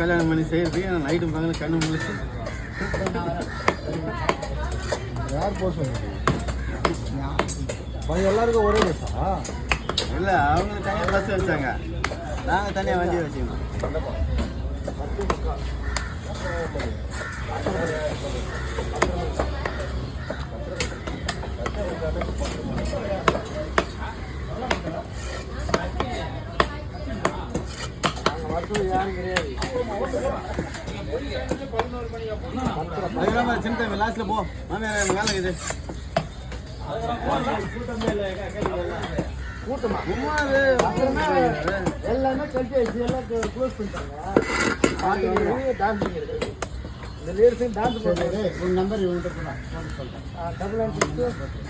கல்யாணம் பண்ணி செய்யறதுக்கு நைட்டும் பகலும் கண்ணு முழிச்சு யார் போக சொல்லுங்க எல்லாருக்கும் ஒரே பஸ்ஸா? இல்லை, அவங்களுக்கு தனியாக பஸ் வச்சாங்க, நாங்கள் தனியாக வண்டி வச்சுக்கணும். யாரும் கிடையாது. சின்ன தம்பி லாஸ்ட்ல போ, மாமியார் வேலை இது கூட்டமா எல்லாமே கல்ட்டி ஆயிடுச்சு, எல்லாம் க்ளோஸ் பண்ணிட்டாங்க. டான்ஸிங் இருக்கு, இந்த லேடிஸுக்கு டான்ஸ் பண்ணுறது. ஒரு நம்பர் இவங்ககிட்ட சொல்கிறேன், 996